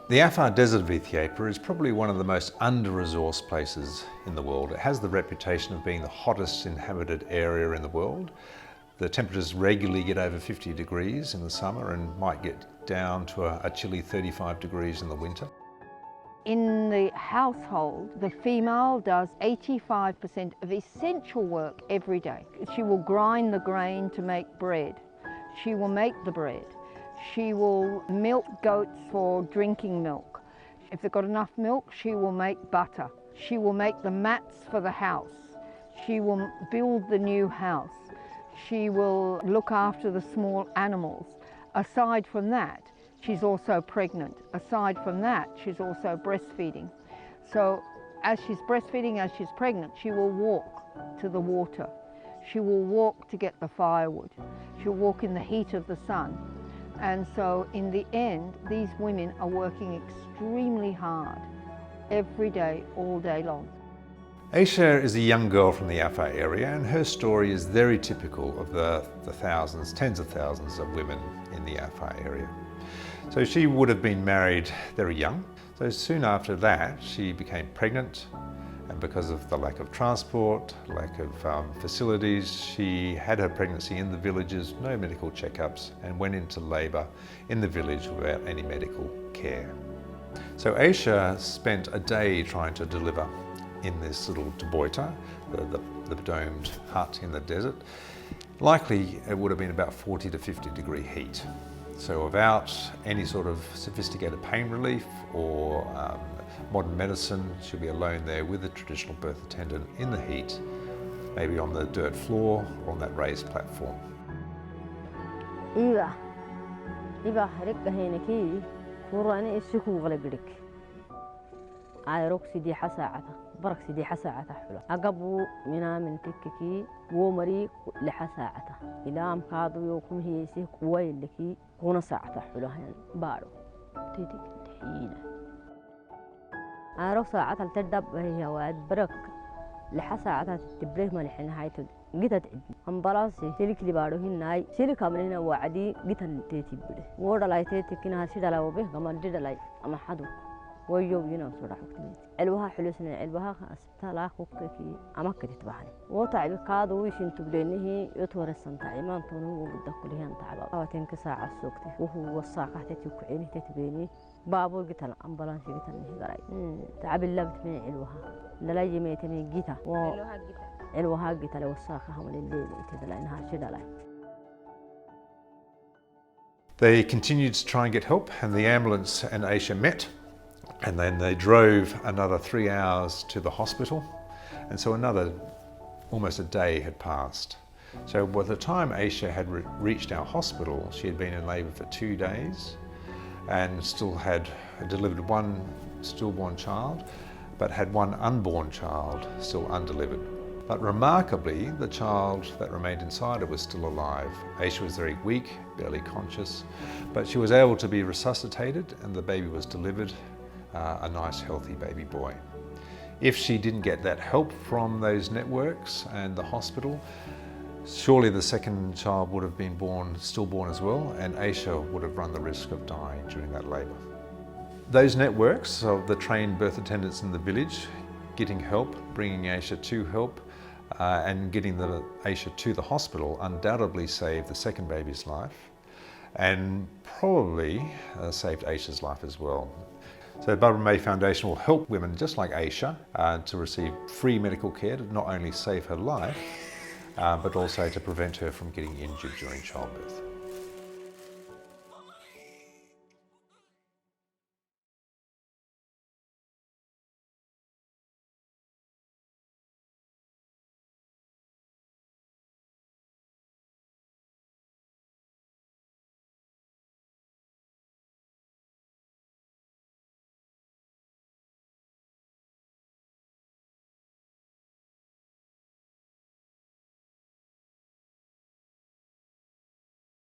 The Afar Desert of Ethiopia is probably one of the most under-resourced places in the world. It has the reputation of being the hottest inhabited area in the world. The temperatures regularly get over 50 degrees in the summer and might get down to a chilly 35 degrees in the winter. In the household, the female does 85% of essential work every day. She will grind the grain to make bread. She will make the bread. She will milk goats for drinking milk. If they've got enough milk, she will make butter. She will make the mats for the house. She will build the new house. She will look after the small animals. Aside from that, she's also pregnant. Aside from that, she's also breastfeeding. So as she's breastfeeding, as she's pregnant, she will walk to the water. She will walk to get the firewood. She'll walk in the heat of the sun. And so in the end, these women are working extremely hard every day, all day long. Aisha is a young girl from the Afar area, and her story is very typical of the thousands, tens of thousands of women in the Afar area. So she would have been married very young. So soon after that, she became pregnant, and because of the lack of transport, lack of facilities, she had her pregnancy in the villages, no medical checkups, and went into labour in the village without any medical care. So Aisha spent a day trying to deliver in this little taboita, the domed hut in the desert. Likely it would have been about 40 to 50 degree heat. So without any sort of sophisticated pain relief or modern medicine, she'll be alone there with a traditional birth attendant in the heat, maybe on the dirt floor or on that raised platform. برك سيدي حساعة حلو أقبو منا من تككي ومري لحساعة إلى أم كادو يوكم هي سيك ويلكي هنا ساعة حلو يعني بارو تيتي حيلة أروح ساعة التدب هي واد برك لحساعة تبريه ملحين هاي جيت تعد هم براسي سيلك اللي بارو هناي سيلك عملنا وعدي جيت تيتي بده ورا لاي تيتي كنا هسيد على وبه كمان جد لاي أما حدو ويو ينو صراحة علوها حلوسنا علوها أسبتها خوككي أماكن تبعني وطعب كادو ويشين تبلينه يطور السنتع ما نطونه وبدك كله ينتعب أوتين كساعة السوقته وهو الساقة تتوقعينه تتبيني بابو قتل أمبلانس قتل نه قراي تعب اللبت من علوها لا يميتني جيتا علوها قتل والساقة هم الليل تدلعينها شدلاي. They continued to try and get help, and the ambulance and Aisha met. And then they drove another 3 hours to the hospital, and so almost a day had passed. So by the time Aisha had reached our hospital, she had been in labour for 2 days and still had delivered one stillborn child, but had one unborn child still undelivered. But remarkably, the child that remained inside her was still alive. Aisha was very weak, barely conscious, but she was able to be resuscitated, and the baby was delivered. A nice healthy baby boy. If she didn't get that help from those networks and the hospital, surely the second child would have been stillborn as well, and Aisha would have run the risk of dying during that labour. Those networks of the trained birth attendants in the village, getting help, bringing Aisha to help, and getting Aisha to the hospital undoubtedly saved the second baby's life, and probably saved Aisha's life as well. So the Barbara May Foundation will help women just like Aisha to receive free medical care to not only save her life, but also to prevent her from getting injured during childbirth.